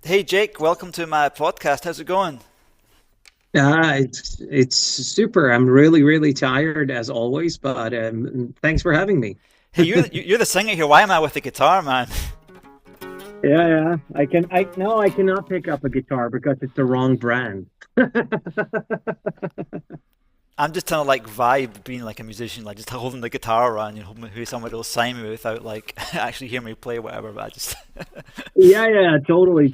Hey Jake, welcome to my podcast. How's it going? It's super. I'm really tired as always, but thanks for having me. Hey, you're the singer here. Why am I with the guitar, man? Yeah. I can. I no, I cannot pick up a guitar because it's the wrong brand. I'm just trying to like vibe being like a musician, like just holding the guitar around, hoping who somebody will sign me without like actually hear me play whatever. But I just Yeah, totally.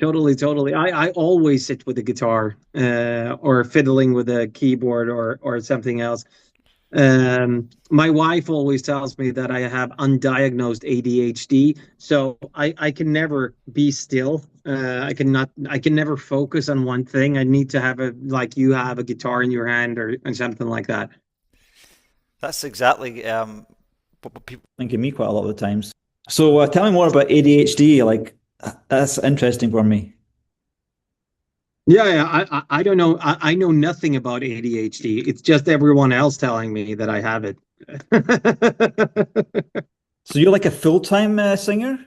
I always sit with the guitar, or fiddling with a keyboard or something else. My wife always tells me that I have undiagnosed ADHD, so I can never be still. I can never focus on one thing. I need to have like you have a guitar in your hand or something like that. that's exactly what people think of me quite a lot of the times. So tell me more about ADHD. Like that's interesting for me. I don't know. I know nothing about ADHD. It's just everyone else telling me that I have it. So you're like a full-time singer?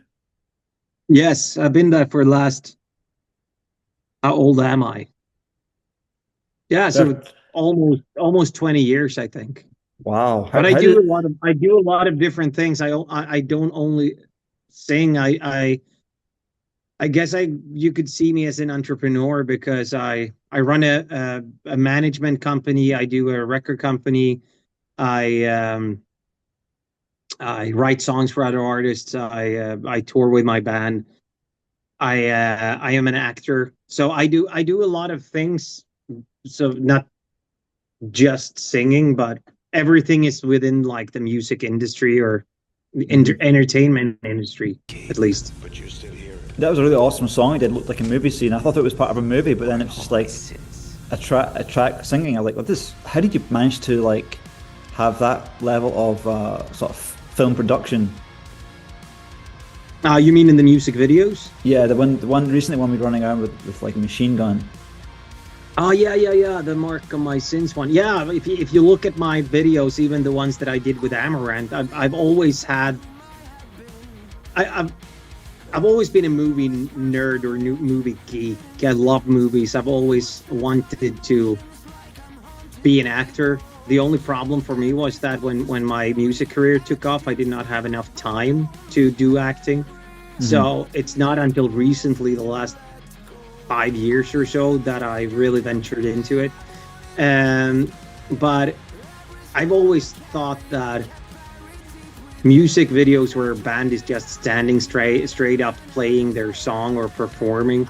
Yes, I've been that for last. How old am I? Yeah, so That, almost 20 years, I think. wow. But How did I do a lot of different things. I don't only sing. I guess I you could see me as an entrepreneur because I run a management company. I do a record company. I I write songs for other artists. I tour with my band. I am an actor. So I do a lot of things. So not just singing, but everything is within like the music industry or Mhm. entertainment industry, at least. That was a really awesome song. It did look like a movie scene. I thought it was part of a movie, but then it was just like a track singing. I was like, what this? How did you manage to like have that level of sort of film production? You mean in the music videos? Yeah, the one recently one we were running around with like a machine gun. Oh yeah. The Mark of My Sins one. Yeah, if you look at my videos, even the ones that I did with Amaranth, I've always had. I've always been a movie nerd or new movie geek. I love movies. I've always wanted to be an actor. The only problem for me was that when my music career took off, I did not have enough time to do acting. Hmm. So it's not until recently, the last 5 years or so, that I really ventured into it. Um, but I've always thought that music videos where a band is just standing straight up playing their song or performing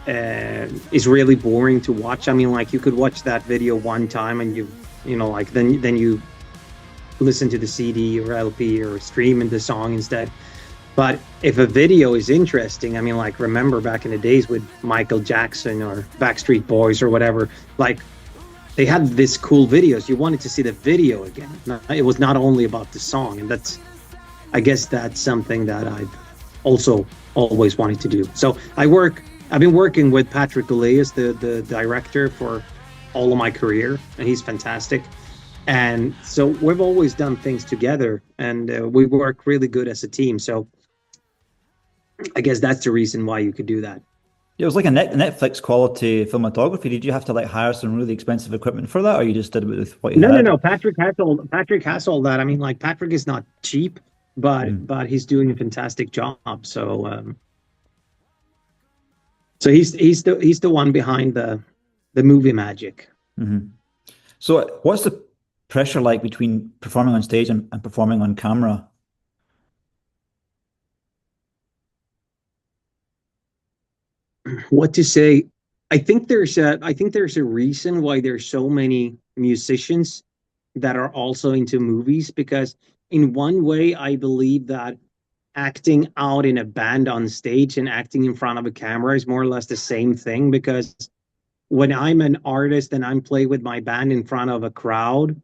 is really boring to watch. I mean, like you could watch that video one time and you know, like then you listen to the CD or LP or stream the song instead. But if a video is interesting, I mean, like remember back in the days with Michael Jackson or Backstreet Boys or whatever, like they had this cool videos. You wanted to see the video again. It was not only about the song, and I guess that's something that I've also always wanted to do. So I've been working with Patrick Elias, the director, for all of my career, and he's fantastic. And so we've always done things together, and we work really good as a team. So I guess that's the reason why you could do that. It was like a Netflix quality cinematography. Did you have to like hire some really expensive equipment for that, or you just did it with what you had? No. Patrick has all that. I mean, like Patrick is not cheap, Mm. but he's doing a fantastic job. So he's the one behind the movie magic. Hmm. So, what's the pressure like between performing on stage and performing on camera? What to say? I think there's a reason why there's so many musicians that are also into movies, because in one way I believe that acting out in a band on stage and acting in front of a camera is more or less the same thing, because when I'm an artist and I'm playing with my band in front of a crowd,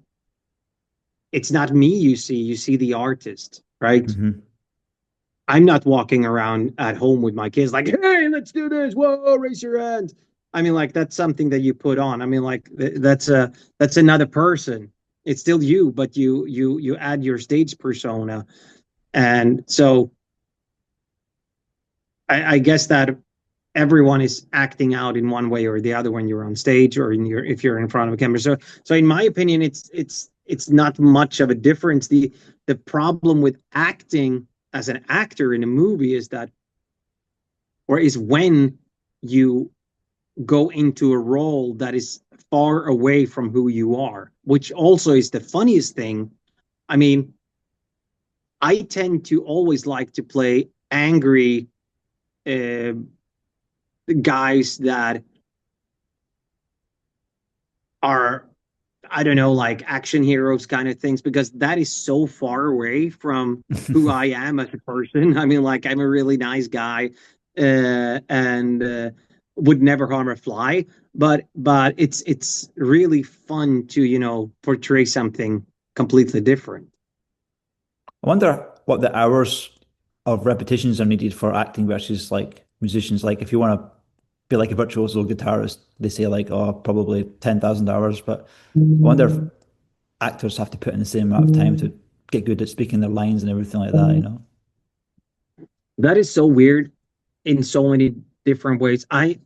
it's not me you see the artist, right? Hmm. I'm not walking around at home with my kids like, hey, let's do this. Whoa, raise your hand. I mean, like that's something that you put on. I mean, like that's another person. It's still you, but you add your stage persona. And so I guess that everyone is acting out in one way or the other when you're on stage or if you're in front of a camera. So in my opinion, it's not much of a difference. The problem with acting as an actor in a movie is that, or is when you go into a role that is far away from who you are, which also is the funniest thing. I mean, I tend to always like to play angry uh, guys that are, I don't know, like action heroes kind of things, because that is so far away from who I am as a person. I mean, like, I'm a really nice guy, and would never harm a fly. But it's really fun to, portray something completely different. I wonder what the hours of repetitions are needed for acting versus like musicians. Like if you want to be like a virtuoso guitarist, they say like, oh, probably 10,000 hours. But I wonder if actors have to put in the same amount of time to get good at speaking their lines and everything like that, you know? That is so weird in so many different ways. I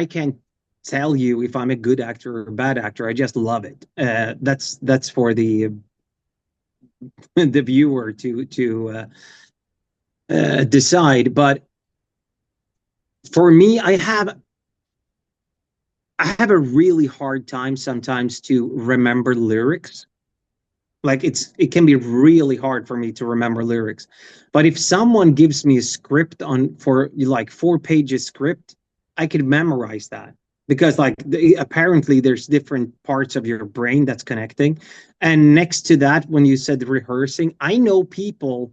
can't tell you if I'm a good actor or a bad actor. I just love it. That's for the the viewer to decide. But for me, I have a really hard time sometimes to remember lyrics. Like, it can be really hard for me to remember lyrics. But if someone gives me a script on for like 4 pages script, I could memorize that, because like apparently there's different parts of your brain that's connecting. And next to that, when you said rehearsing, I know people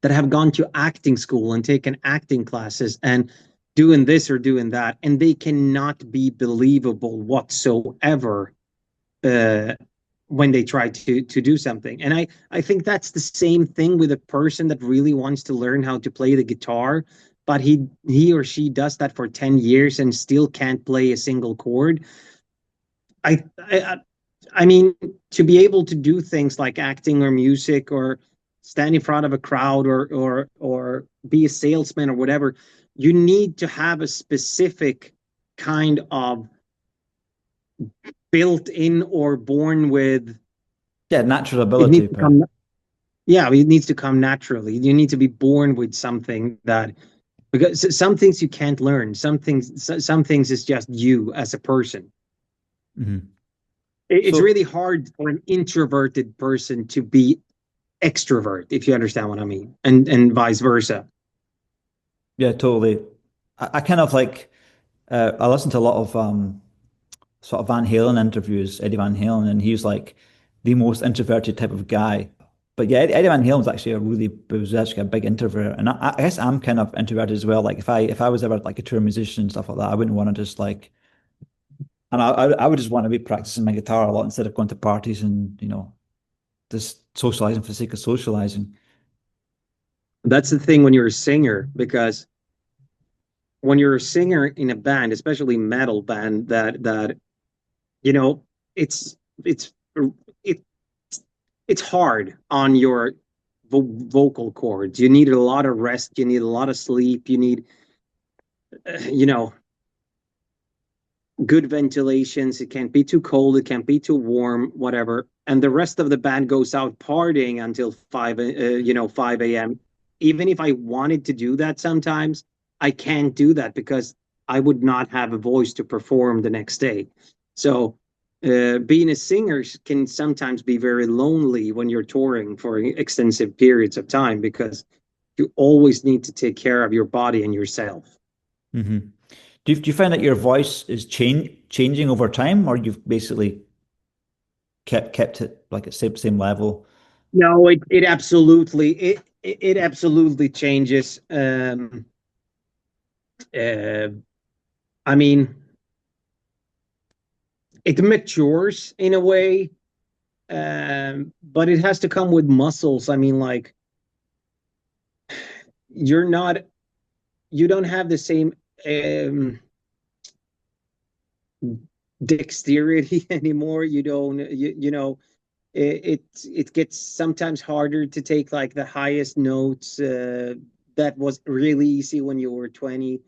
that have gone to acting school and taken acting classes and doing this or doing that, and they cannot be believable whatsoever uh, when they try to do something. And I think that's the same thing with a person that really wants to learn how to play the guitar, but he or she does that for 10 years and still can't play a single chord. I, I I mean, to be able to do things like acting or music or stand in front of a crowd or be a salesman or whatever, you need to have a specific kind of built in or born with. Yeah, natural It needs ability, to but come. Yeah, it needs to come naturally. You need to be born with something that, because some things you can't learn. Some things is just you as a person. mhm. It's So really hard for an introverted person to be extrovert, if you understand what I mean, and vice versa. yeah, totally. I kind of like I listen to a lot of sort of Van Halen interviews, Eddie Van Halen, and he's like the most introverted type of guy. But yeah, Eddie Van Halen's actually was actually a big introvert, and I guess I'm kind of introverted as well. Like if I was ever like a tour musician and stuff like that, I wouldn't want to just like, and I would just want to be practicing my guitar a lot instead of going to parties and just socializing for the sake of socializing. That's the thing when you're a singer, because when you're a singer in a band, especially metal band, that you know, it's it's it it's hard on your vocal cords. You need a lot of rest. You need a lot of sleep. You need, you know, good ventilations. It can't be too cold. It can't be too warm. Whatever. And the rest of the band goes out partying until 5 a.m. Even if I wanted to do that, sometimes I can't do that because I would not have a voice to perform the next day. So being a singer can sometimes be very lonely when you're touring for extensive periods of time, because you always need to take care of your body and yourself. Hmm. Do you find that your voice is changing over time, or you've basically kept it like at same level? No, it absolutely changes. Uh, I mean, it matures in a way, but it has to come with muscles. I mean, like, you're not, you don't have the same dexterity anymore. You don't, you know, it gets sometimes harder to take like the highest notes. that was really easy when you were 20.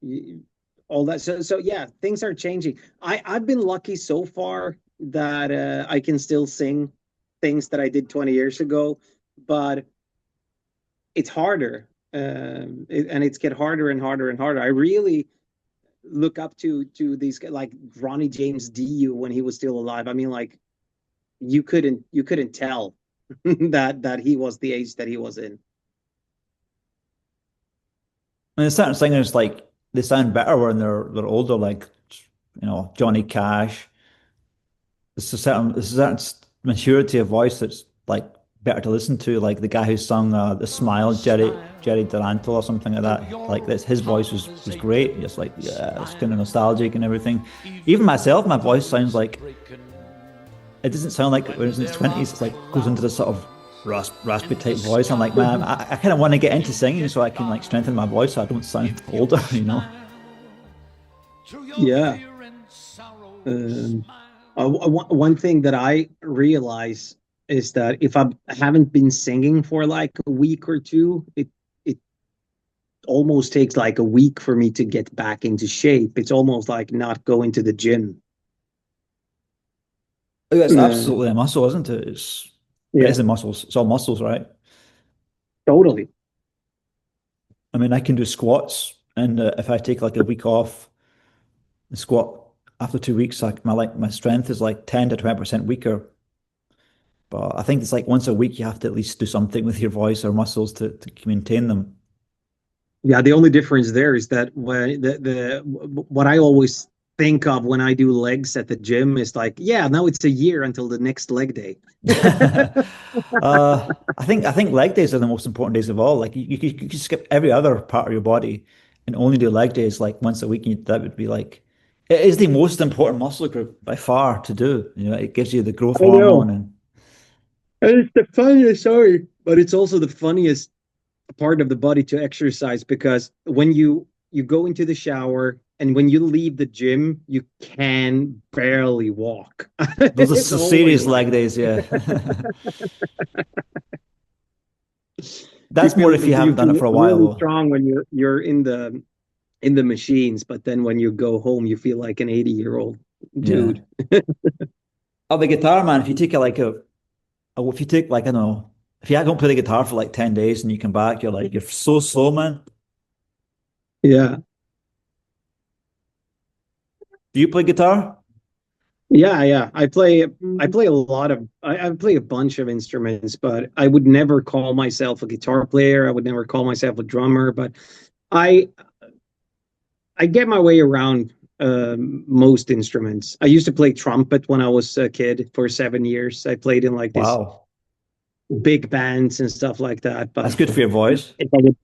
You, all that. So yeah, things are changing. I've been lucky so far that I can still sing things that I did 20 years ago, but it's harder. And it's get harder and harder and harder. I really look up to these like Ronnie James Dio when he was still alive. I mean, like you couldn't tell that he was the age that he was in. I mean, certain singers like they sound better when they're older, like Johnny Cash. There's a certain maturity of voice that's like better to listen to. Like the guy who sung "The Smile," Jerry Duranto or something like that. Like this, his voice was great. Just like yeah, it's kind of nostalgic and everything. Even myself, my voice sounds like it doesn't sound like when it's in its 20s. It's like goes into this sort of raspy type voice. I'm like, man, I kind of want to get into singing so I can like strengthen my voice so I don't sound older, you know? Yeah. Um, one thing that I realize is that if I haven't been singing for like a week or two, it almost takes like a week for me to get back into shape. It's almost like not going to the gym. It's Uh, absolutely a muscle, isn't it? It yeah, is a muscles. It's all muscles, right? totally. I mean, I can do squats, and if I take like a week off, the squat after 2 weeks, like my strength is like 10 to 20% weaker. But I think it's like once a week you have to at least do something with your voice or muscles to maintain them. Yeah, the only difference there is that when the what I always think of when I do legs at the gym is like, yeah, now it's a year until the next leg day. I think leg days are the most important days of all. Like you could skip every other part of your body and only do leg days like once a week. And that would be like it is the most important muscle group by far to do. It gives you the growth I hormone know. and And it's the funniest, sorry, but it's also the funniest part of the body to exercise because when you go into the shower and when you leave the gym, you can barely walk. those are It's always serious like leg days. Yeah, you that's more feel if you you haven't done it feel for a while really though. strong when you're in the machines, but then when you go home, you feel like an 80-year-old Yeah. dude. Oh, the guitar man. If you take if you take like I don't know, if you don't play the guitar for like 10 days and you come back, you're so slow, man. Yeah. Do you play guitar? Yeah. I play a lot of I play a bunch of instruments, but I would never call myself a guitar player. I would never call myself a drummer, but I I get my way around most instruments. I used to play trumpet when I was a kid for 7 years. I played in like this Wow, big bands and stuff like that. But that's good for your voice. if I would,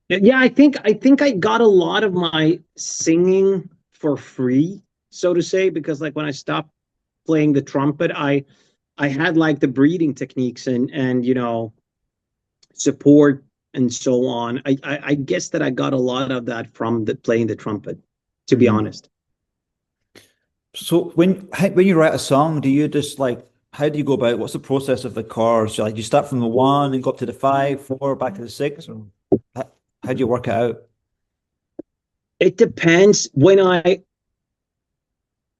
yeah, I think I got a lot of my singing for free, so to say, because like when I stopped playing the trumpet, I had like the breathing techniques and support and so on. I guess that I got a lot of that from playing the trumpet, to be Hmm. honest. So when you write a song, do you just like how do you go about it? What's the process of the chords? Like you start from the one and go up to the five, four, back to the six, or how do you work it out? It depends.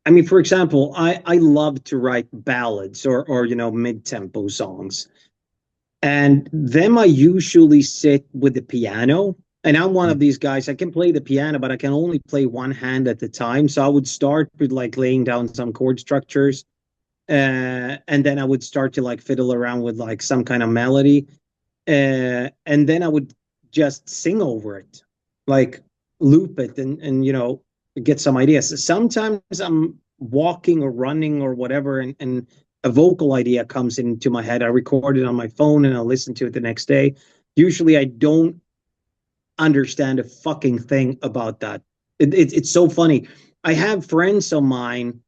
I mean, for example, I love to write ballads or mid-tempo songs. And them I usually sit with the piano. And I'm one of these guys, I can play the piano, but I can only play one hand at the time. So I would start with like laying down some chord structures. And then I would start to like fiddle around with like some kind of melody. And then I would just sing over it, like loop it and get some ideas. Sometimes I'm walking or running or whatever, and a vocal idea comes into my head. I record it on my phone and I'll listen to it the next day. Usually I don't understand a fucking thing about that. It's so funny. I have friends of mine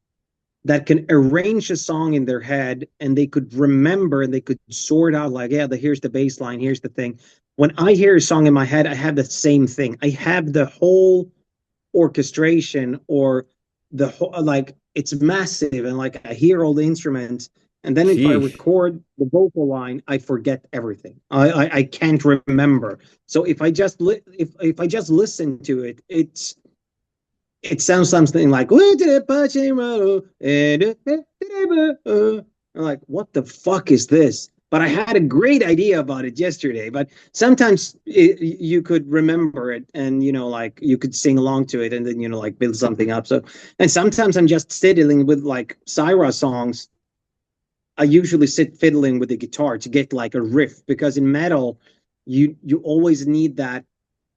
that can arrange a song in their head and they could remember and they could sort out like, yeah, here's the bass line, here's the thing. When I hear a song in my head, I have the same thing. I have the whole orchestration or the whole, like it's massive and like I hear all the instruments And then if I Sheesh. record the vocal line, I forget everything. I can't remember. So if I just listen to it, it sounds something like I'm like, what the fuck is this? But I had a great idea about it yesterday. But sometimes you could remember it, and like you could sing along to it, and then like build something up. So, and sometimes I'm just fiddling with like Syra songs. I usually sit fiddling with the guitar to get like a riff, because in metal, you always need that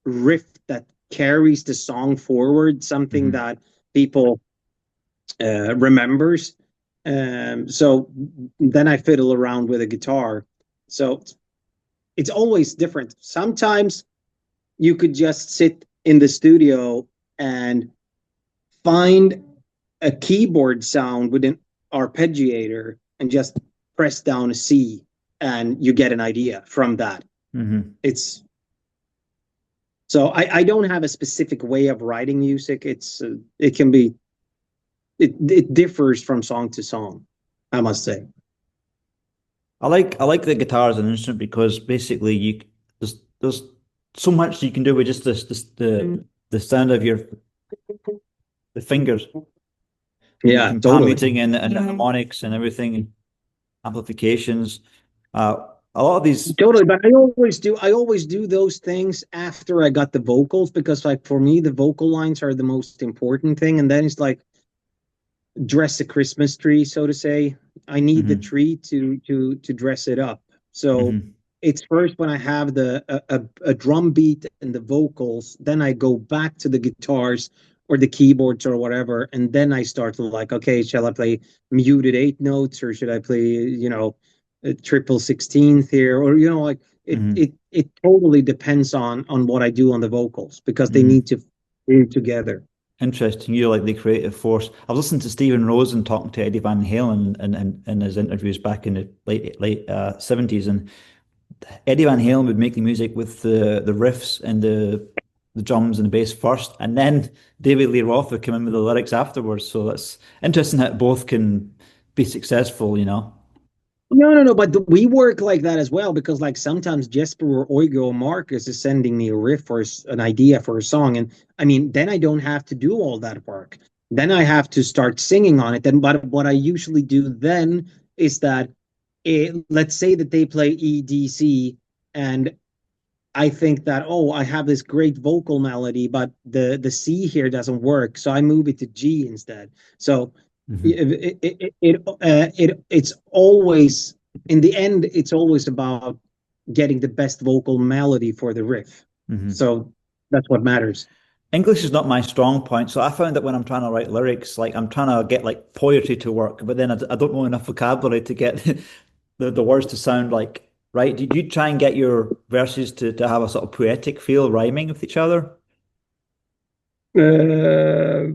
riff that carries the song forward, something Hmm. that people remembers. So then I fiddle around with a guitar. So it's always different. Sometimes you could just sit in the studio and find a keyboard sound with an arpeggiator and just press down a C, and you get an idea from that. Hmm. It's so I don't have a specific way of writing music. It can be it differs from song to song, I must say. I like the guitar as an instrument because basically there's so much you can do with just the sound of your the fingers. You Yeah, can palm totally. muting and the harmonics and everything, and amplifications. A lot of these. Totally, but I always do those things after I got the vocals, because like for me the vocal lines are the most important thing, and then it's like dress a Christmas tree, so to say. I need the Mhm, tree to dress it up. So mhm, it's first when I have a drum beat and the vocals, then I go back to the guitars or the keyboards or whatever, and then I start to like, okay, shall I play muted eight notes, or should I play, a triple 16th here, or like mhm, it totally depends on what I do on the vocals, because they need mhm. to fit together. Interesting. You're like the creative force. I was listening to Stephen Rosen talking to Eddie Van Halen in his interviews back in the late 70s, and Eddie Van Halen would make the music with the riffs and the drums and the bass first, and then David Lee Roth would come in with the lyrics afterwards. So that's interesting that both can be successful, you know. No, no, no. But we work like that as well, because like sometimes Jesper or Oigo or Marcus is sending me a riff or an idea for a song, and I mean, then I don't have to do all that work. Then I have to start singing on it. And but what I usually do then is that, let's say that they play EDC, and I think that, oh, I have this great vocal melody, but the C here doesn't work, so I move it to G instead. So Hmm. it's always, in the end, it's always about getting the best vocal melody for the riff. Hmm. So that's what matters. English is not my strong point, so I found that when I'm trying to write lyrics, like I'm trying to get like poetry to work, but then I don't know enough vocabulary to get the words to sound like right. Did you try and get your verses to have a sort of poetic feel, rhyming with each other? Uh,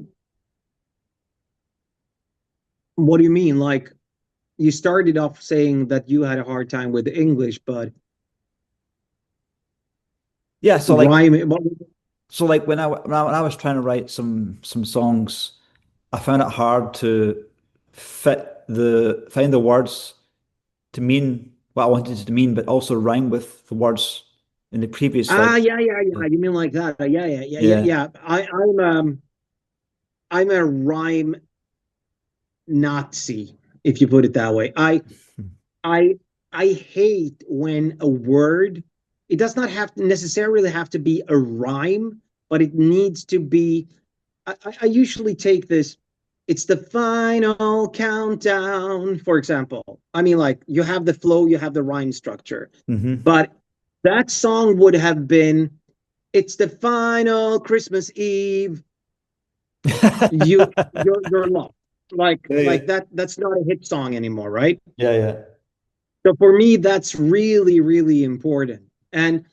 what do you mean? Like, you started off saying that you had a hard time with English, but Yeah, rhyme. so like when I was trying to write some songs, I found it hard to find the words to mean what I wanted it to mean, but also rhyme with the words in the previous Ah, like yeah, yeah, yeah. You mean like that? Yeah, yeah, yeah, yeah, yeah. yeah. I'm a rhyme Nazi, if you put it that way. I I hate when a word, it does not have to necessarily have to be a rhyme, but it needs to be. I usually take this. It's the final countdown, for example. I mean, like you have the flow, you have the rhyme structure, Hmm. but that song would have been, "It's the final Christmas Eve." You're lost. Yeah, Like yeah. that's not a hit song anymore, right? Yeah, yeah. So for me, that's really, really important. And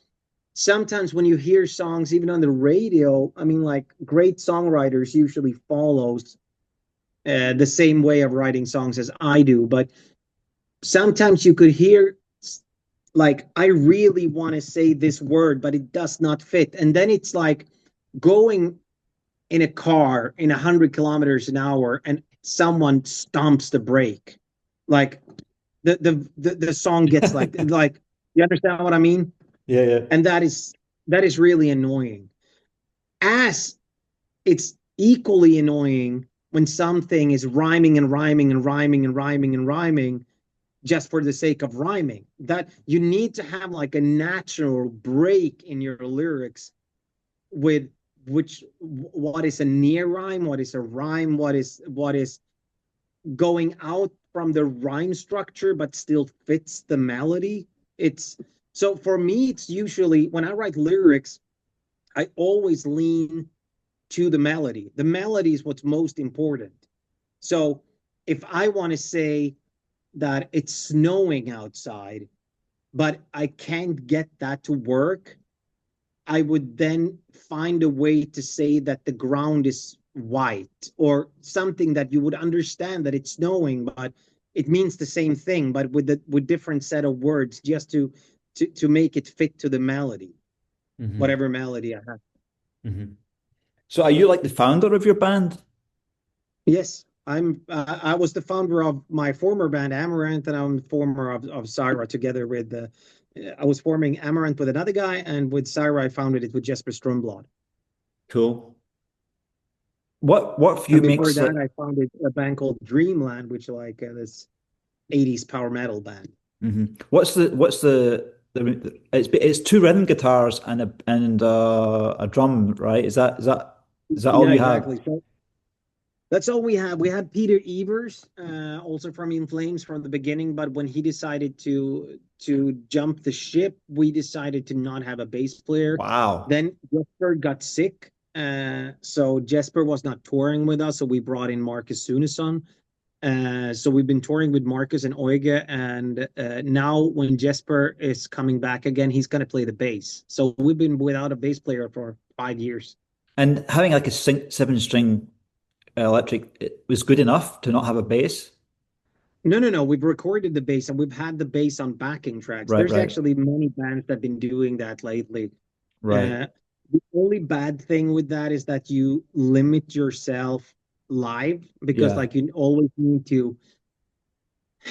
sometimes when you hear songs, even on the radio, I mean, like great songwriters usually follows the same way of writing songs as I do. But sometimes you could hear, like, I really want to say this word, but it does not fit. And then it's like going in a car in 100 kilometers an hour and someone stomps the brake. Like, the song gets like you understand what I mean? Yeah, yeah. And that is really annoying. As it's equally annoying when something is rhyming and rhyming and rhyming and rhyming and rhyming just for the sake of rhyming. That you need to have like a natural break in your lyrics with which what is a near rhyme, what is a rhyme, what is going out from the rhyme structure but still fits the melody. It's so for me, it's usually when I write lyrics, I always lean to the melody. The melody is what's most important. So if I want to say that it's snowing outside, but I can't get that to work, I would then find a way to say that the ground is white or something that you would understand that it's snowing, but it means the same thing, but with different set of words, just to make it fit to the melody, Hmm. whatever melody I have. Hmm. So are you like the founder of your band? Yes, I was the founder of my former band Amaranth, and I'm the former of Syra together with the. I was forming Amaranth with another guy, and with Syra, I founded it with Jesper Strömblad. Cool. What for you And before makes like that, I founded a band called Dreamland, which like this 80s power metal band. what's the it's two rhythm guitars and a drum, right? Is that all Yeah, you have? exactly. So that's all we have. We had Peter Evers, also from In Flames from the beginning, but when he decided to jump the ship, we decided to not have a bass player. Wow. Then Jesper got sick, so Jesper was not touring with us, so we brought in Marcus Sunesson. So we've been touring with Marcus and Oige, and now when Jesper is coming back again, he's going to play the bass. So we've been without a bass player for 5 years. And having like a seven string electric it was good enough to not have a bass? No, no, no. We've recorded the bass and we've had the bass on backing tracks. Right, There's right, actually many bands that have been doing that lately. right. Uh, the only bad thing with that is that you limit yourself live because, Yeah. like, you always need to,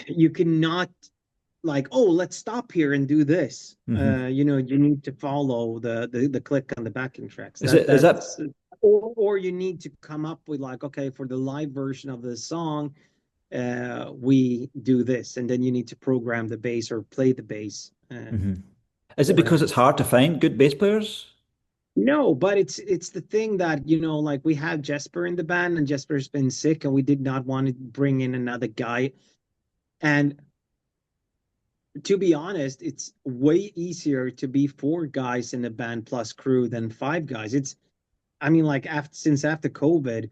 you cannot, like, oh, let's stop here and do this. Hmm. You need to follow the click on the backing tracks. Is That it is that's that or you need to come up with like, okay, for the live version of the song, we do this, and then you need to program the bass or play the bass hmm is it for because that. it's hard to find good bass players? No, but it's the thing that like we have Jesper in the band, and Jesper's been sick, and we did not want to bring in another guy. And to be honest, it's way easier to be four guys in a band plus crew than five guys. I mean, like after COVID,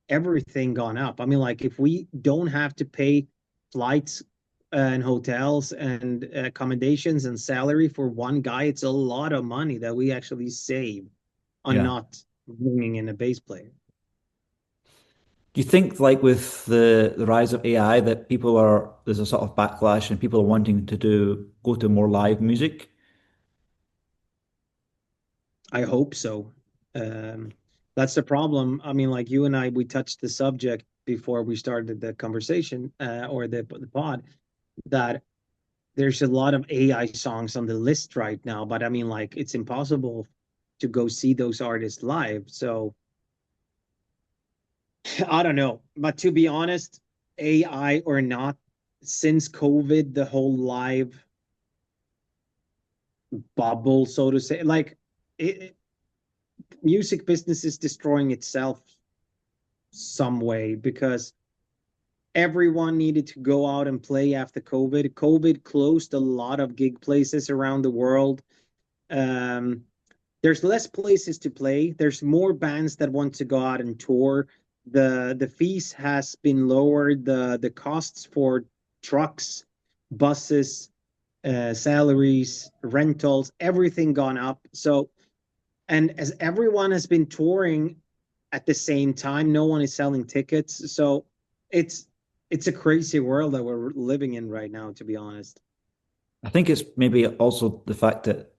everything gone up. I mean, like if we don't have to pay flights and hotels and accommodations and salary for one guy, it's a lot of money that we actually save on Yeah. not bringing in a bass player. Do you think like with the rise of AI that there's a sort of backlash and people are wanting to go to more live music? I hope so. Um, that's the problem. I mean, like you and I, we touched the subject before we started the conversation or the pod that there's a lot of AI songs on the list right now, but I mean, like, it's impossible to go see those artists live. So I don't know. But to be honest, AI or not, since COVID, the whole live bubble, so to say, like, music business is destroying itself some way because everyone needed to go out and play after COVID. COVID closed a lot of gig places around the world. Um, there's less places to play. There's more bands that want to go out and tour. The fees has been lowered. The costs for trucks, buses, salaries, rentals, everything gone up. So, and as everyone has been touring at the same time, no one is selling tickets. So it's it's a crazy world that we're living in right now, to be honest. I think it's maybe also the fact that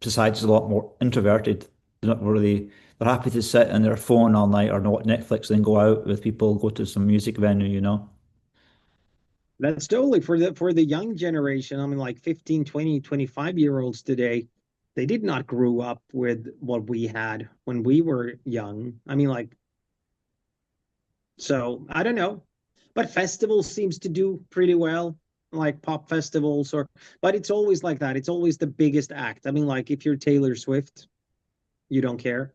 society's a lot more introverted. They're happy to sit on their phone all night or not Netflix, then go out with people, go to some music venue, you know? That's totally for the young generation. I mean, like 15, 20, 25-year olds today, they did not grow up with what we had when we were young. I mean, like, so I don't know. But festivals seems to do pretty well, like pop festivals or but it's always like that. It's always the biggest act. I mean, like if you're Taylor Swift, you don't care.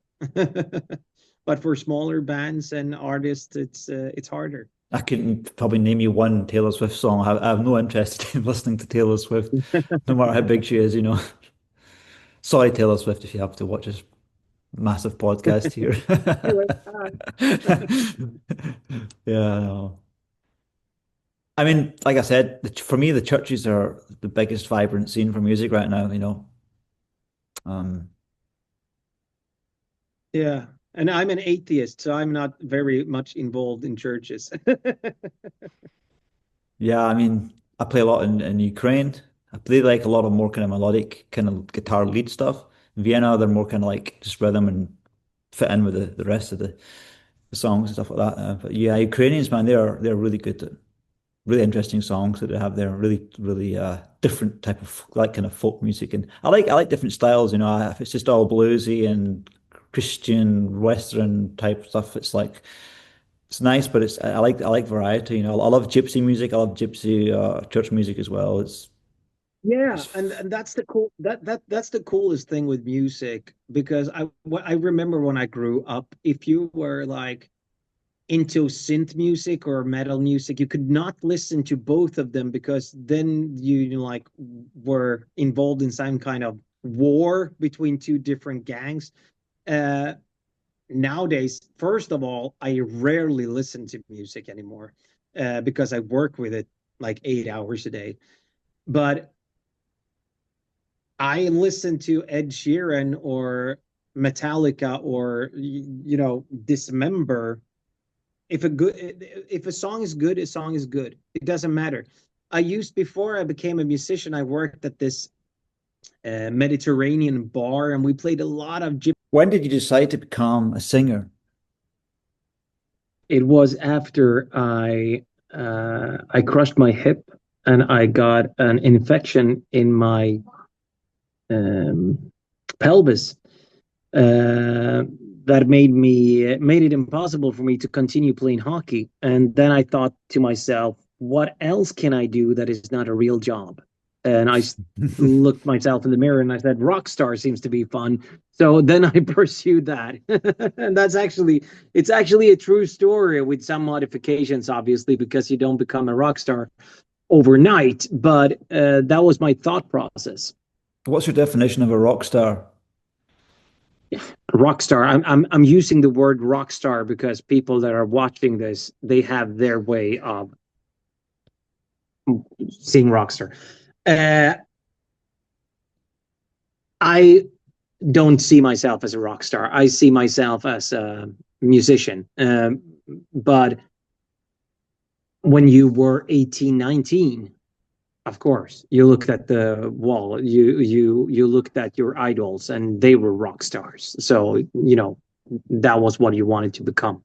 But for smaller bands and artists, it's harder. I couldn't probably name you one Taylor Swift song. I have no interest in listening to Taylor Swift, no matter how big she is, you know. Sorry, Taylor Swift, if you have to watch this massive podcast here. Yeah, I know. I mean, like I said, for me, the churches are the biggest vibrant scene for music right now, you know. Um, Yeah. And I'm an atheist, so I'm not very much involved in churches. yeah, I mean, I play a lot in Ukraine. I play like a lot of more kind of melodic, kind of guitar lead stuff. In Vienna, they're more kind of like just rhythm and fit in with the rest of the songs and stuff like that. But yeah, Ukrainians, man, they're really good at really interesting songs that they have there. Really different type of like kind of folk music, and I like different styles. You know, if it's just all bluesy and Christian Western type stuff, it's like it's nice, but it's I like variety. You know, I love gypsy music. I love gypsy church music as well. Yeah, It's and that's the cool that's the coolest thing with music because I remember when I grew up, if you were like into synth music or metal music, you could not listen to both of them because then you like were involved in some kind of war between two different gangs. Uh, Nowadays, first of all, I rarely listen to music anymore because I work with it like 8 hours a day. But I listen to Ed Sheeran or Metallica or Dismember. If a song is good, a song is good. It doesn't matter. I used before I became a musician, I worked at this Mediterranean bar, and we played a lot of gypsy. when did you decide to become a singer? It was after I crushed my hip and I got an infection in my um, pelvis that made it impossible for me to continue playing hockey. And then I thought to myself, what else can I do that is not a real job? And I looked myself in the mirror and I said, rock star seems to be fun. So then I pursued that. And it's actually a true story with some modifications, obviously, because you don't become a rock star overnight. But that was my thought process. What's your definition of a rock star? Rock star. I'm using the word rock star because people that are watching this, they have their way of seeing rock star. I don't see myself as a rock star. I see myself as a musician. But when you were 18, 19, of course, you looked at the wall. You looked at your idols, and they were rock stars. So that was what you wanted to become.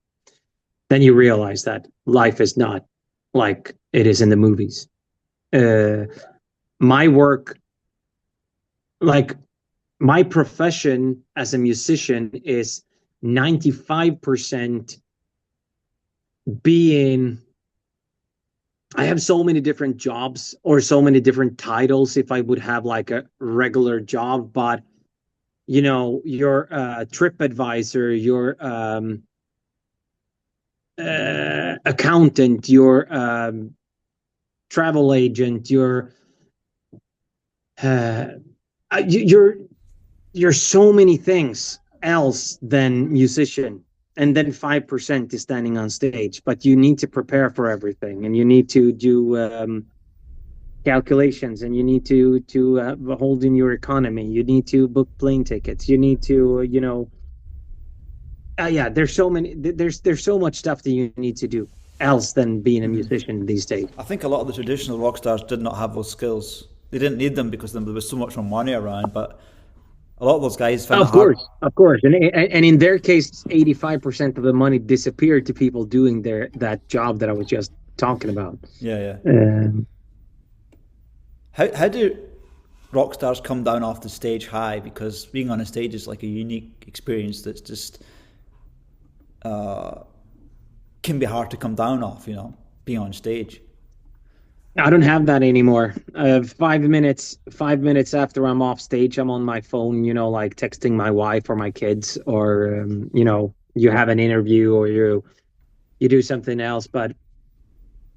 Then you realize that life is not like it is in the movies. My work, like my profession as a musician, is 95% being. I have so many different jobs or so many different titles if I would have like a regular job, but your trip advisor, your accountant, your travel agent, uh, you're so many things else than musician. And then 5% is standing on stage, but you need to prepare for everything, and you need to do calculations, and you need to hold in your economy. You need to book plane tickets. You need to yeah. There's so much stuff that you need to do else than being a musician these days. I think a lot of the traditional rock stars did not have those skills. They didn't need them because there was so much more money around, but a lot of those guys found it hard. Of course, and in their case, 85% of the money disappeared to people doing that job that I was just talking about. Yeah, yeah. Um, How do rock stars come down off the stage high? Because being on a stage is like a unique experience that's just uh, can be hard to come down off. Being on stage. I don't have that anymore. 5 minutes after I'm off stage, I'm on my phone, like texting my wife or my kids, or you have an interview or you do something else, but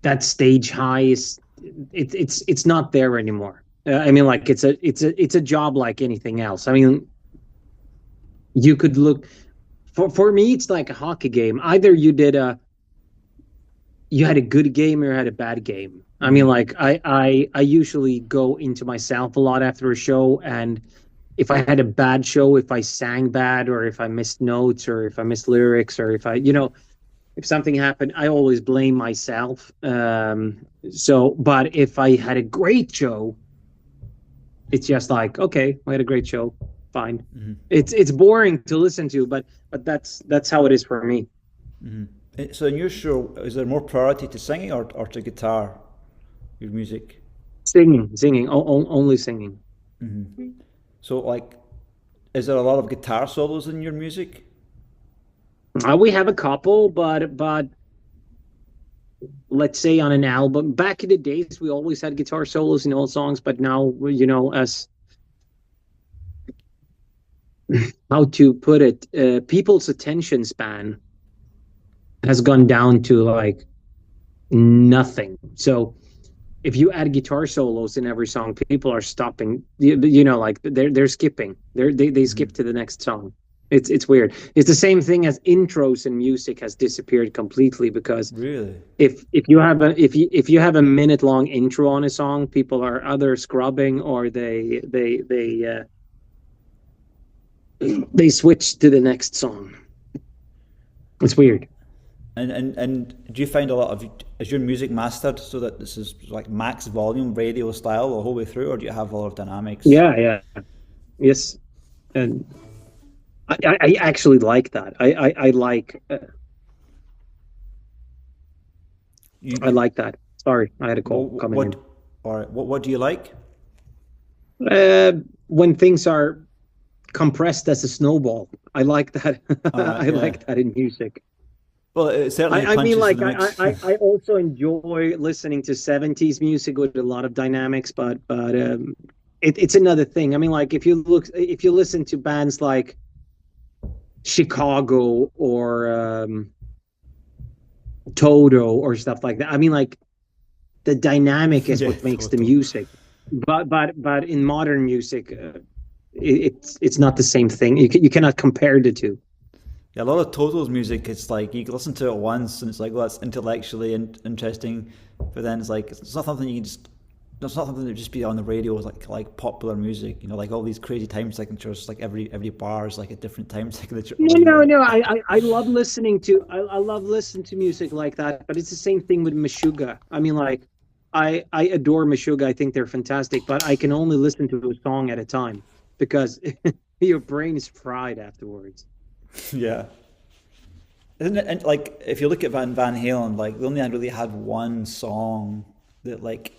that stage high is it's not there anymore. I mean, like it's a job like anything else. I mean, you could look for me, it's like a hockey game. Either you had a good game or you had a bad game. I mean, Mm-hmm. like I usually go into myself a lot after a show, and if I had a bad show, if I sang bad, or if I missed notes, or if I missed lyrics, or if something happened, I always blame myself. But if I had a great show, it's just like, okay, I had a great show, fine. Mm-hmm. It's boring to listen to, but that's how it is for me. So in your show, is there more priority to singing or to guitar? Your music. Singing, only singing. So like, is there a lot of guitar solos in your music? We have a couple, but let's say on an album, back in the days, we always had guitar solos in all songs, but now, as how to put it, people's attention span has gone down to like nothing. So if you add guitar solos in every song, people are stopping. Like they're skipping. They skip to the next song. It's weird. It's the same thing as intros in music has disappeared completely, because Really? if you have a minute long intro on a song, people are either scrubbing or they switch to the next song. It's weird. And do you find a lot of is your music mastered so that this is like max volume radio style the whole way through, or do you have a lot of dynamics? Yeah, yeah, yes, and I actually like that. I like I You like that. Sorry, I had a call coming what in. or what do you like? Uh, when things are compressed as a snowball, I like that. All right, I yeah. like that in music. Well, it certainly I mean, punches for like the mix. I also enjoy listening to 70s music with a lot of dynamics, but it's another thing. I mean, like if you listen to bands like Chicago or Toto or stuff like that, I mean, like the dynamic is Yeah, what makes the total. music. But in modern music, it's not the same thing. You cannot compare the two. Yeah, a lot of Total's music, it's like you can listen to it once and it's like, well, that's intellectually interesting, but then it's like it's not something you can just. It's not something that would just be on the radio like popular music, like all these crazy time signatures. Like every bar is like a different time signature. No, no, no. I love listening to I love listening to music like that, but it's the same thing with Meshuggah. I mean, like I adore Meshuggah. I think they're fantastic, but I can only listen to a song at a time because your brain is fried afterwards. Yeah, isn't it? And like if you look at Van Halen, like they only really had one song that like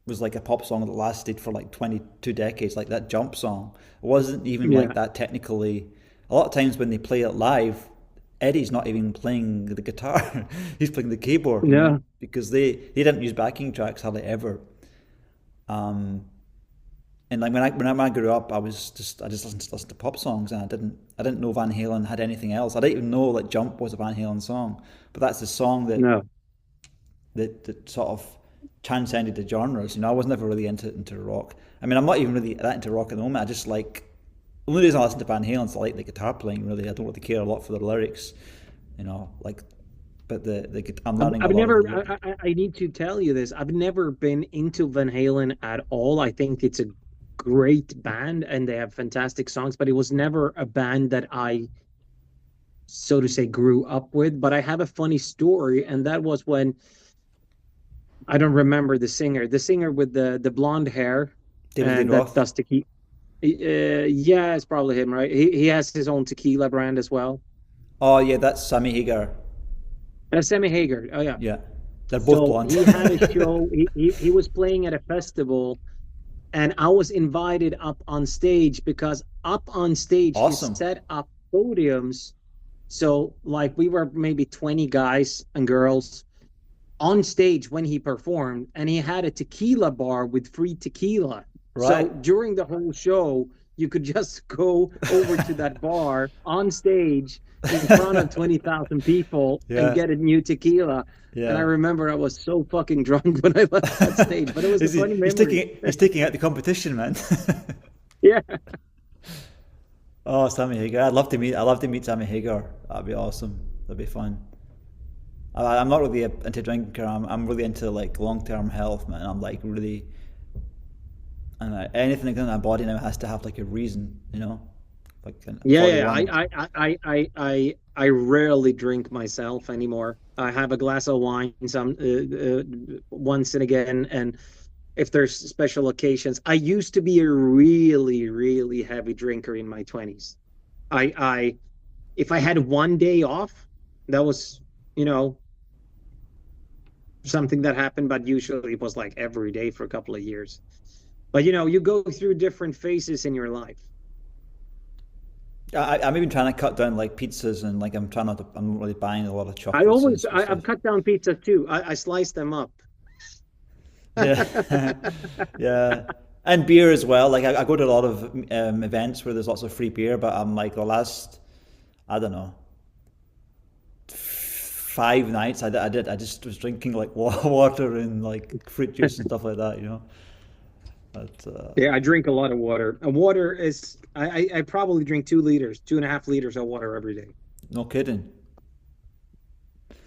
was like a pop song that lasted for like 22 decades, like that Jump song. It wasn't even like Yeah, that technically. A lot of times when they play it live, Eddie's not even playing the guitar; he's playing the keyboard, yeah. because they didn't use backing tracks hardly ever. Um, and like when I grew up, I just listened to pop songs, and I didn't know Van Halen had anything else. I didn't even know that Jump was a Van Halen song, but that's the song that No. that sort of transcended the genres. I was never really into rock. I mean, I'm not even really that into rock at the moment. I just like the only reason I listen to Van Halen is I like the guitar playing. Really, I don't really care a lot for the lyrics. Like, but I'm learning a I've lot of never. the lyrics. I need to tell you this. I've never been into Van Halen at all. I think it's a great band and they have fantastic songs, but it was never a band that I, so to say, grew up with. But I have a funny story, and that was when I don't remember the singer with the blonde hair, David Lee and that Roth. does tequila. Yeah, it's probably him, right? He has his own tequila brand as well. Oh yeah, that's Sammy Hagar. Sammy Hagar. Oh yeah. Yeah, they're both So blonde. he had a show. He was playing at a festival, and I was invited up on stage because up on stage he Awesome. set up podiums. So like we were maybe 20 guys and girls on stage when he performed, and he had a tequila bar with free tequila. So Right. during the whole show, you could just go over to that bar on stage in front of 20,000 people and Yeah. get a new tequila. And I Yeah. remember I was so fucking drunk when I left that stage, but it was a Is he, funny memory. he's taking out the competition, man. Yeah. Oh, Sammy Hagar. I'd love to meet Sammy Hagar. That'd be awesome. That'd be fun. I'm not really into drinking. I'm really into like long term health, man. I'm like really, and anything in my body now has to have like a reason, you know, like Yeah, yeah. 41. I rarely drink myself anymore. I have a glass of wine once and again, and if there's special occasions. I used to be a really, really heavy drinker in my 20s. I if I had one day off, that was, you know, something that happened, but usually it was like every day for a couple of years. But you go through different phases in your life. I'm even trying to cut down like pizzas and like I'm trying not to. I'm not really buying a lot of chocolates and I've stuff. cut down pizza too. I slice them up. Yeah, yeah, and beer as well. Like I go to a lot of events where there's lots of free beer, but I'm like the last, I don't know, 5 nights I just was drinking like water and like fruit juice and stuff like that, you know. But Yeah, I drink a lot of water. And water is I probably drink 2 liters, 2.5 liters of water every day. no kidding.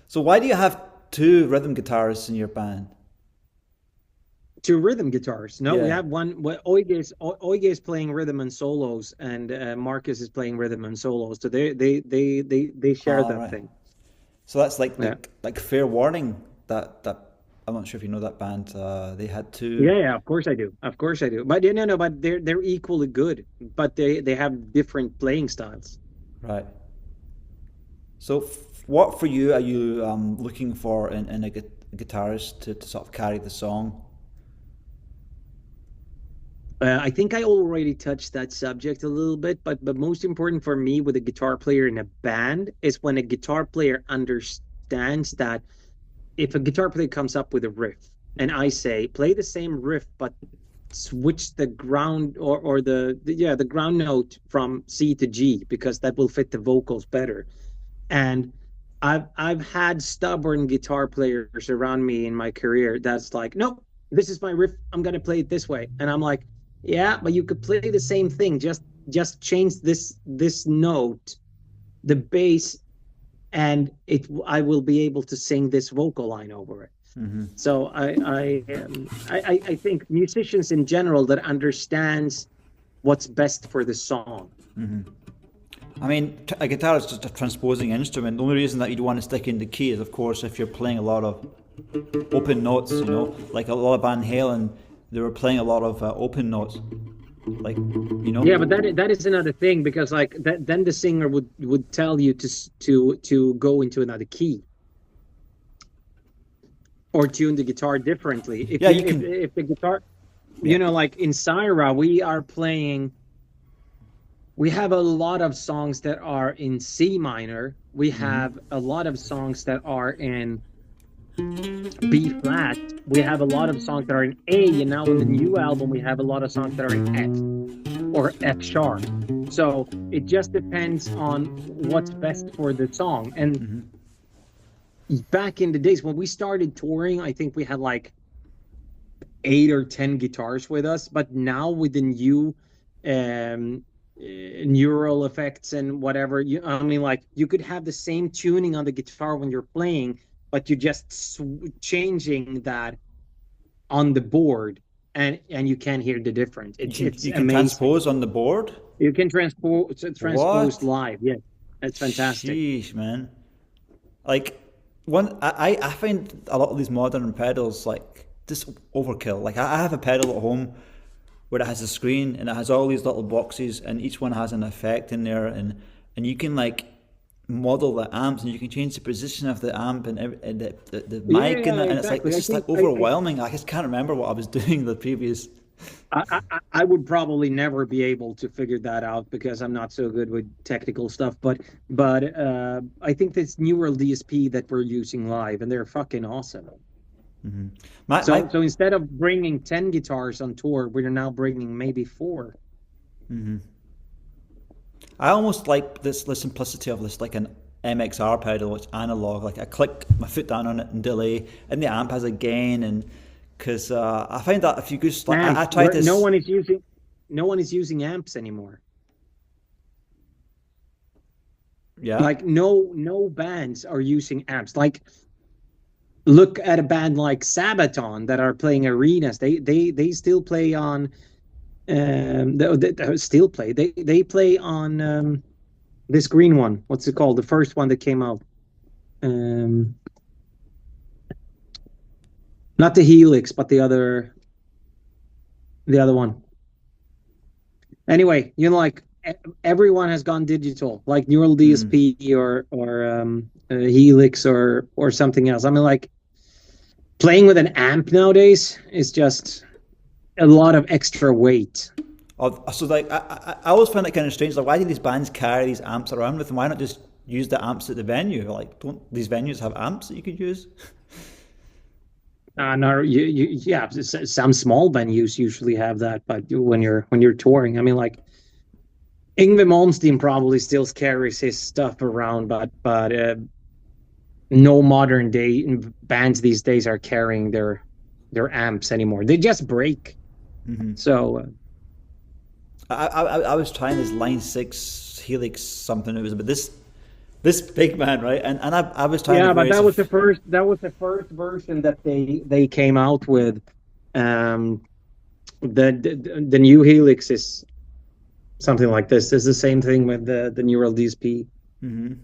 So why do you have two rhythm guitarists in your band? 2 rhythm guitars. No, we Yeah. have one. What Oige is playing rhythm and solos, and Marcus is playing rhythm and solos. So they share All that right. thing. So that's Yeah. like fair warning that I'm not sure if you know that band. They had two. Yeah, yeah, of course I do. Of course I do. But yeah, no, but they're equally good, but they have different playing styles. Right. So, what for you are you looking for in a guitarist to sort of carry the song? I think I already touched that subject a little bit, but most important for me with a guitar player in a band is when a guitar player understands that if a guitar player comes up with a riff and I say play the same riff but switch the ground or the ground note from C to G because that will fit the vocals better. And I've had stubborn guitar players around me in my career that's like, nope, this is my riff. I'm gonna play it this way. And I'm like, yeah, but you could play the same thing. Just change this note, the bass, and it I will be able to sing this vocal line over it. Hmm. So I think musicians in general that understands what's best for the song. I mean, a guitar is just a transposing instrument. The only reason that you don't want to stick in the key is, of course, if you're playing a lot of open notes. You know, like a lot of Van Halen, they were playing a lot of open notes. Like, you know. Yeah, but that is another thing because like that then the singer would tell you to go into another key or tune the guitar differently. If Yeah, you you can. if the guitar, Yeah. like in Syra, we have a lot of songs that are in C minor. We have a lot of songs that are in B flat. We have a lot of songs that are in A, and now in the new album we have a lot of songs that are in F or F sharp. So it just depends on what's best for the song. And back in the days when we started touring, I think we had like 8 or 10 guitars with us. But now with the new neural effects and whatever, I mean, like you could have the same tuning on the guitar when you're playing, but you're just changing that on the board, and you can't hear the difference. It's You can amazing. transpose on the board. You can transpose What? live. Yeah, that's fantastic. Sheesh, man. Like I find a lot of these modern pedals like just overkill. Like I have a pedal at home where it has a screen and it has all these little boxes and each one has an effect in there and you can like model the amps, and you can change the position of the amp and the Yeah, mic, and exactly. it's I just like think overwhelming. I just can't remember what I was doing the previous. I would probably never be able to figure that out because I'm not so good with technical stuff. But I think this neural DSP that we're using live, and they're fucking awesome. Mm-hmm. My, So my, instead of bringing 10 guitars on tour, we're now bringing maybe 4. mm-hmm. I almost like the simplicity of this, like an MXR pedal, it's analog. Like I click my foot down on it and delay, and the amp has a gain, and because I find that if you just like I tried this. No one is using amps anymore. Yeah. Like no bands are using amps. Like look at a band like Sabaton that are playing arenas. They still play on they play on this green one. What's it called? The first one that came out. Not the Helix, but the other one. Anyway, like everyone has gone digital, like Neural DSP or Helix or something else. I mean, like playing with an amp nowadays is just a lot of extra weight. So like I always find it kind of strange. Like, why do these bands carry these amps around with them? Why not just use the amps at the venue? Like, don't these venues have amps that you could use? No, yeah, some small venues usually have that, but when you're touring, I mean, like Yngwie Malmsteen probably still carries his stuff around, but no modern day bands these days are carrying their amps anymore. They just break. Mm-hmm. So I was trying this Line 6 Helix something. It was about this big man, right? And I was trying. Yeah, but that was the first version that they came out with. The new Helix is something like this. It's the same thing with the Neural DSP. Mm-hmm.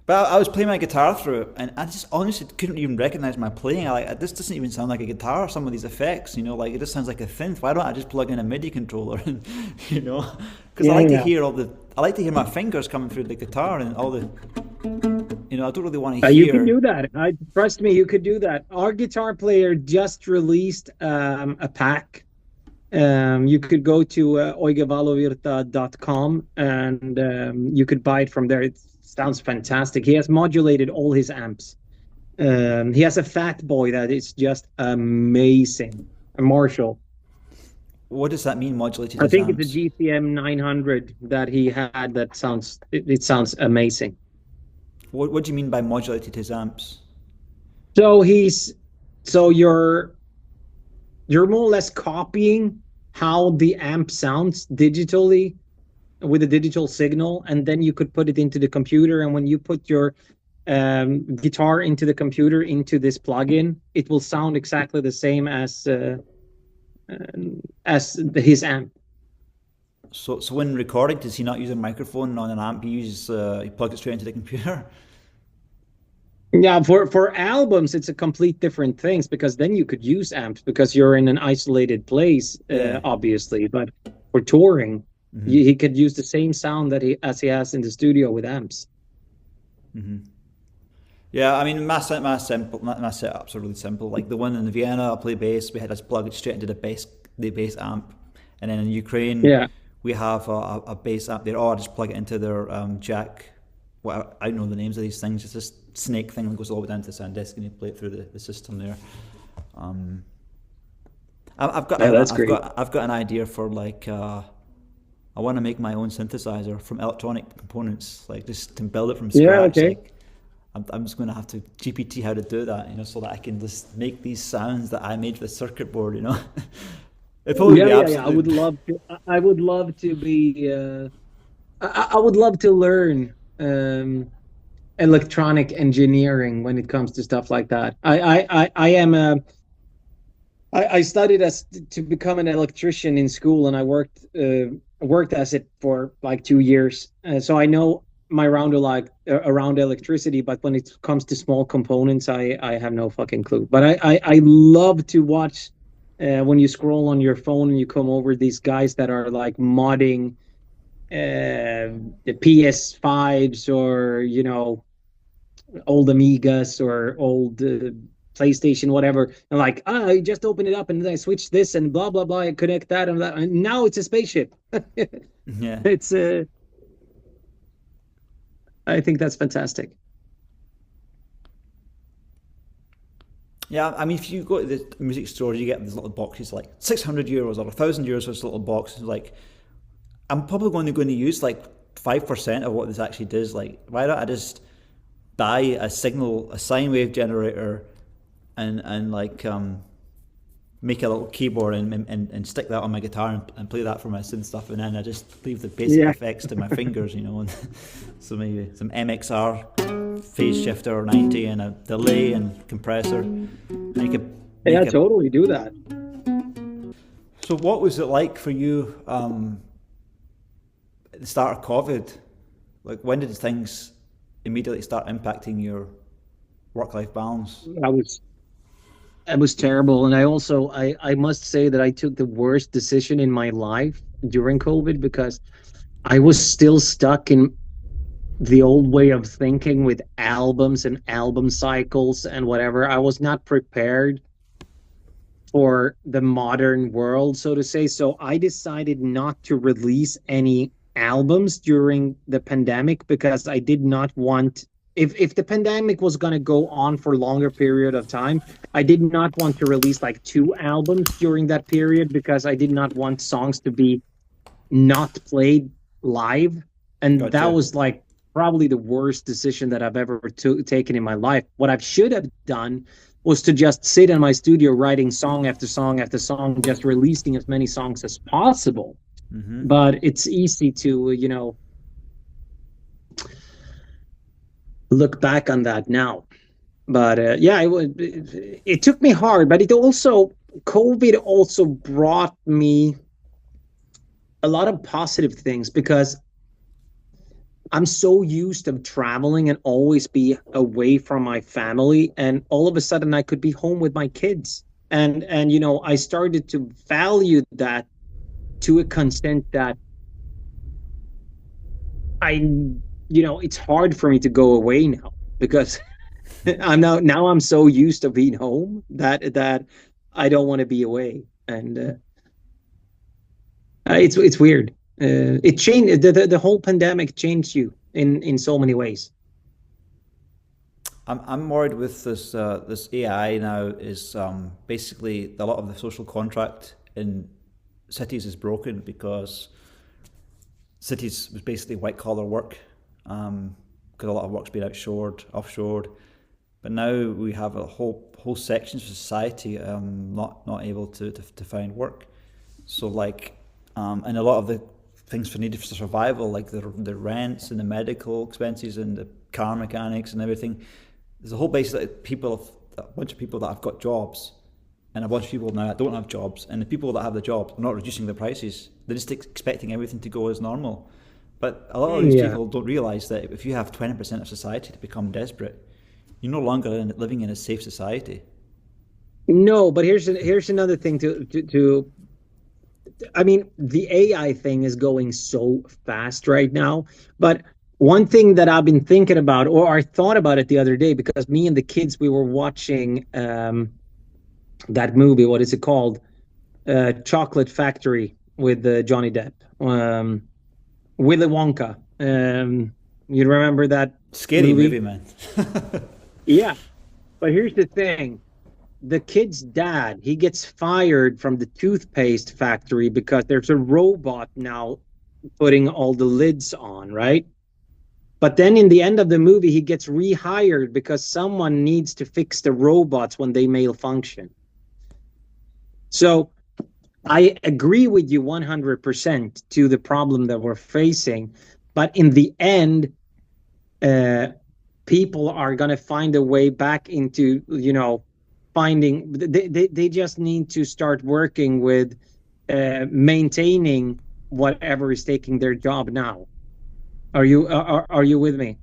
But I was playing my guitar through it, and I just honestly couldn't even recognize my playing. This doesn't even sound like a guitar. Some of these effects, like it just sounds like a synth. Why don't I just plug in a MIDI controller? And, because I like to hear I like to hear my fingers coming through the guitar and all the. I don't really want to hear. You can do that. Trust me, you could do that. Our guitar player just released a pack. You could go to oigavalovirta.com and you could buy it from there. It sounds fantastic. He has modulated all his amps. He has a Fat Boy that is just amazing. A Marshall. What does that mean, modulated? I think it's a GCM 900 that he had. That sounds amazing. What do you mean by modulated his amps? So you're more or less copying how the amp sounds digitally with a digital signal, and then you could put it into the computer. And when you put your guitar into the computer into this plugin, it will sound exactly the same as his amp. So when recording, does he not use a microphone on an amp? He plugs it straight into the computer. Yeah, for albums, it's a complete different things because then you could use amps because you're in an isolated place, obviously. But for touring, he could use the same sound that he has in the studio with amps. Mm-hmm. Yeah, I mean, my setup's are really simple. Like the one in Vienna, I play bass. We had to plug it straight into the bass amp, and then in Ukraine, we have a bass amp there. I just plug it into their jack. Well, I don't know the names of these things. It's this snake thing that goes all the way down to the sound desk, and you play it through the system there. I've got an idea for like I want to make my own synthesizer from electronic components, like just to build it from scratch. Yeah, okay. Like, I'm just going to have to GPT how to do that, so that I can just make these sounds that I made for the circuit board. It'd probably be absolute. I would love to. I would love to be. I would love to learn electronic engineering when it comes to stuff like that. I studied to become an electrician in school, and I worked as it for like 2 years. So I know my round around electricity, but when it comes to small components, I have no fucking clue. But I love to watch when you scroll on your phone and you come over these guys that are like modding the PS5s, or old Amigas, or old PlayStation, whatever, and like, I just open it up and then I switch this and blah blah blah, I connect that and that, and now it's a spaceship. Yeah. It's I think that's fantastic. Yeah, I mean, if you go to the music store, you get these little boxes like 600 euros or 1,000 euros for this little box. It's like, I'm probably going to use like 5% of what this actually does. Like, why don't I just buy a sine wave generator, and like make a little keyboard, and stick that on my guitar, and play that for my synth stuff, and then I just leave the basic Yeah, effects to my fingers, and so maybe some MXR phase shifter or 90, and a delay and compressor. Make a yeah, make a. totally do that. So what was it like for you at the start of COVID? Like, when did things immediately start impacting your work-life balance? I was It was terrible. And I must say that I took the worst decision in my life during COVID, because I was still stuck in the old way of thinking with albums and album cycles and whatever. I was not prepared for the modern world, so to say. So I decided not to release any albums during the pandemic, because I did not want, if the pandemic was going to go on for a longer period of time, I did not want to release like two albums during that period, because I did not want songs to be not played live. And that Gotcha. was like probably the worst decision that I've ever taken in my life. What I should have done was to just sit in my studio writing song after song after song, just releasing as many songs as possible. Hmm. But it's easy to, look back on that now. But yeah, it took me hard, but COVID also brought me a lot of positive things, because I'm so used to traveling and always be away from my family, and all of a sudden I could be home with my kids. And I started to value that to a consent that it's hard for me to go away now, because I'm so used to being home that I don't want to be away. And it's weird. It changed, the whole pandemic changed you in so many ways. I'm worried with this AI now is basically a lot of the social contract in cities is broken, because cities was basically white collar work, because a lot of work's been offshored. But now we have a whole sections of society not able to find work. So like, and a lot of the things for needed for survival, like the rents and the medical expenses and the car mechanics and everything. There's a whole base that a bunch of people that have got jobs, and a bunch of people now that don't have jobs, and the people that have the jobs are not reducing the prices. They're just expecting everything to go as normal. But a lot of these Yeah. people don't realise that if you have 20% of society to become desperate, you're no longer living in a safe society. No, but here's another thing to I mean, the AI thing is going so fast right now. But one thing that I've been thinking about, or I thought about it the other day, because me and the kids, we were watching that movie. What is it called? Chocolate Factory with Johnny Depp, Willy Wonka. You remember that Scary movie? movie, man. Yeah. But here's the thing: the kid's dad, he gets fired from the toothpaste factory because there's a robot now putting all the lids on, right? But then in the end of the movie, he gets rehired because someone needs to fix the robots when they malfunction. So I agree with you 100% to the problem that we're facing. But in the end, uh, people are going to find a way back into, finding, they just need to start working with maintaining whatever is taking their job now. Are you with me?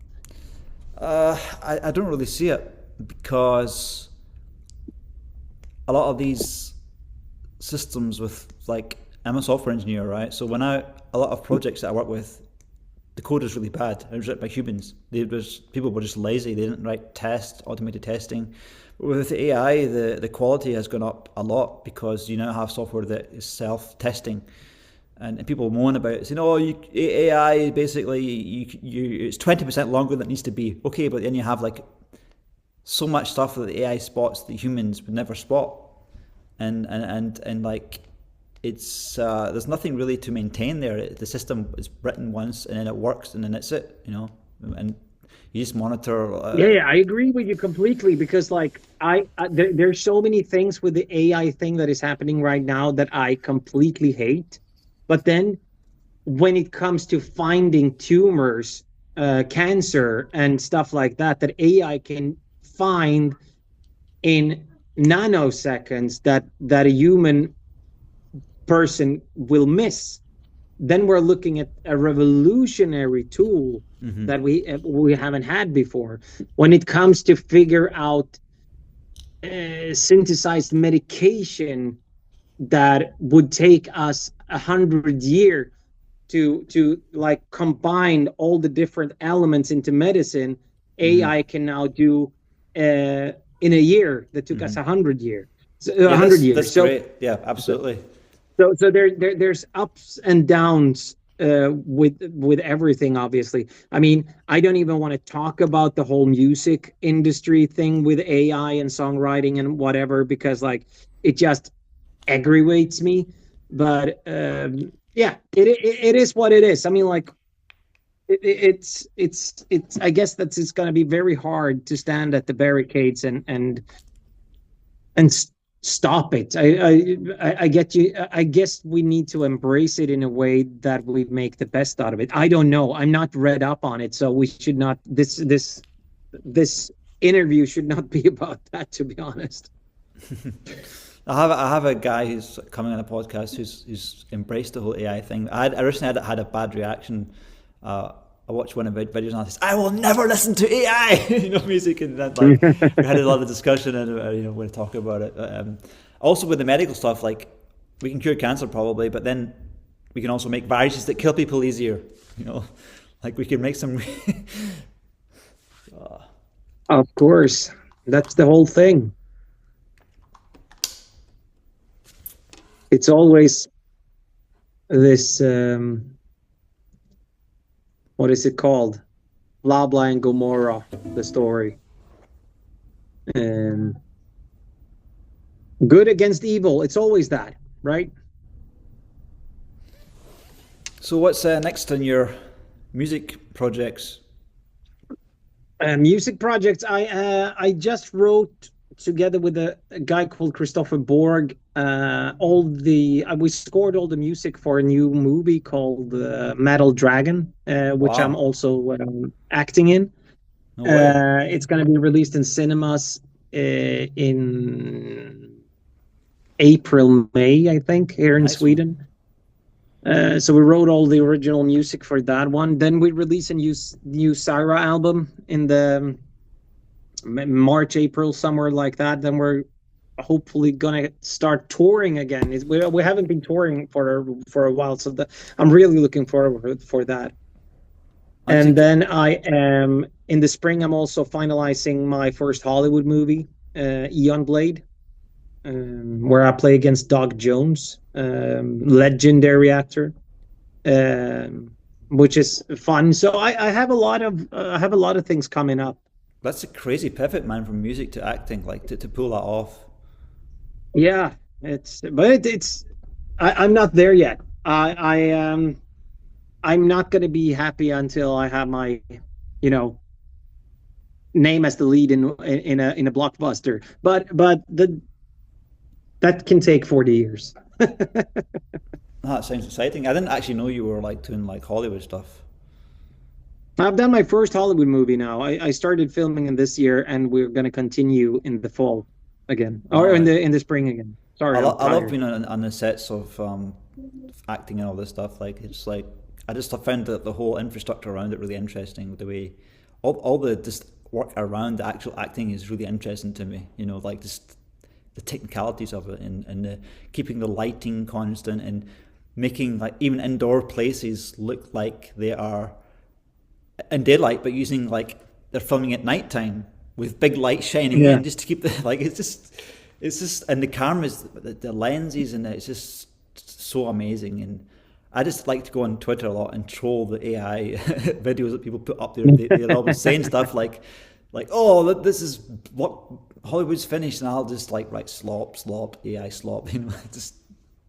I don't really see it, because a lot of these systems with like I'm a software engineer, right? So a lot of projects that I work with, the code is really bad. It was written by humans. People were just lazy. They didn't write tests, automated testing. But with AI, the quality has gone up a lot because you now have software that is self-testing. And people moan about it, saying, "Oh, AI basically it's 20% longer than it needs to be." Okay, but then you have like so much stuff that the AI spots that humans would never spot, and like it's there's nothing really to maintain there. The system is written once and then it works and then that's it, and you just monitor. Yeah, I agree with you completely because like there's so many things with the AI thing that is happening right now that I completely hate. But then when it comes to finding tumors, cancer and stuff like that, that AI can find in nanoseconds that a human person will miss, then we're looking at a revolutionary tool that we haven't had before. When it comes to figure out synthesized medication that would take us 100 years to like combine all the different elements into medicine, AI can now do in a year that took us 100 years. So, yeah, 100 years. That's great. Yeah, absolutely. So there's ups and downs with everything, obviously. I mean, I don't even want to talk about the whole music industry thing with AI and songwriting and whatever, because like it just aggravates me. But yeah, it is what it is. I mean, like it's I guess that it's going to be very hard to stand at the barricades and stop it. I get you. I guess we need to embrace it in a way that we make the best out of it. I don't know. I'm not read up on it, so we should not. This interview should not be about that, to be honest. I have a guy who's coming on a podcast who's embraced the whole AI thing. I recently had a bad reaction. I watched one of his videos and I said, "I will never listen to AI," music, and that, like we had a lot of discussion and we're going to talk about it. Also with the medical stuff, like we can cure cancer probably, but then we can also make viruses that kill people easier. Like we can make some. Of course, that's the whole thing. It's always this, what is it called? Blah, blah, and Gomorrah, the story. Good against evil. It's always that, right? So what's next on your music projects? Music projects. I just wrote together with a guy called Christopher Borg. We scored all the music for a new movie called Metal Dragon, which I'm also acting in. No way. It's going to be released in cinemas in April, May, I think, here in Sweden. So we wrote all the original music for that one. Then we released a new Syra album in the March, April, somewhere like that. Then we're hopefully gonna start touring again. We haven't been touring for a while, so I'm really looking forward for that. And then I am in the spring. I'm also finalizing my first Hollywood movie, Eon Blade, where I play against Doug Jones, legendary actor, which is fun. So I have a lot of things coming up. That's a crazy pivot, man, from music to acting, like to pull that off. Yeah, I'm not there yet. I'm not going to be happy until I have my, name as the lead in a blockbuster. But that can take 40 years. That sounds exciting. I didn't actually know you were like doing like Hollywood stuff. I've done my first Hollywood movie now. I started filming in this year, and we're going to continue in the fall again, or in the spring again. Sorry, I love being on the sets of acting and all this stuff. Like it's like I just found that the whole infrastructure around it really interesting. The way all the just work around the actual acting is really interesting to me. Like just the technicalities of it and keeping the lighting constant and making like even indoor places look like they are in daylight, but using like they're filming at nighttime with big lights shining Yeah. in just to keep the like it's just and the cameras, the lenses, and it's just so amazing. And I just like to go on Twitter a lot and troll the AI videos that people put up there. They're always saying stuff like oh this is what Hollywood's finished, and I'll just like write slop AI slop. You know, I just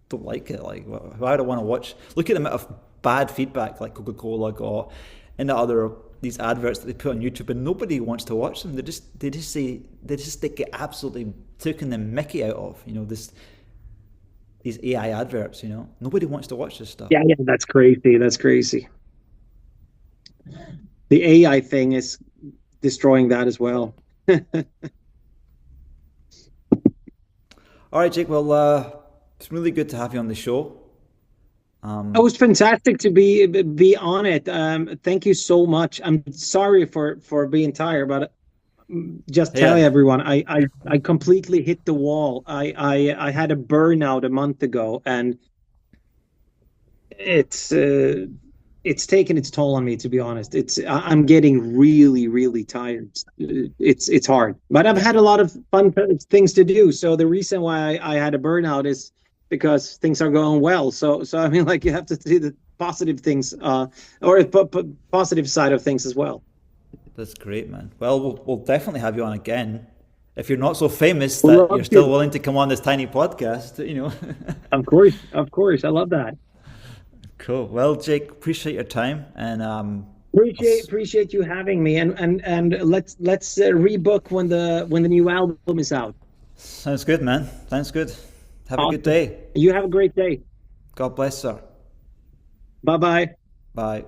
don't like it. Like why do I want to watch? Look at the amount of bad feedback like Coca-Cola got and the other these adverts that they put on YouTube, and nobody wants to watch them. They get absolutely taken the Mickey out of. You know these AI adverts. You know nobody wants to watch this stuff. Yeah, yeah, that's crazy. That's crazy. The AI thing is destroying that as well. All right, Jake. Well, it's really good to have you on the show. It was fantastic to be on it. Thank you so much. I'm sorry for being tired, but just tell Yeah, everyone I completely hit the wall. I had a burnout a month ago, and it's uh, it's taken its toll on me, to be honest. I'm getting really tired. It's hard, but I've had a lot of fun things to do. So the reason why I had a burnout is because things are going well. So I mean, like, you have to see the positive things, or positive side of things as well. that's great, man. Well, we'll definitely have you on again. If you're not so famous Would that you're love still to. willing to come on this tiny podcast, you know. Of course, I love that. Cool. Well, Jake, appreciate your time, and I'll Appreciate you having me, and let's rebook when the new album is out. sounds good, man. Sounds good. Have a good Awesome. day. You have a great day. God bless, sir. Bye bye. Bye.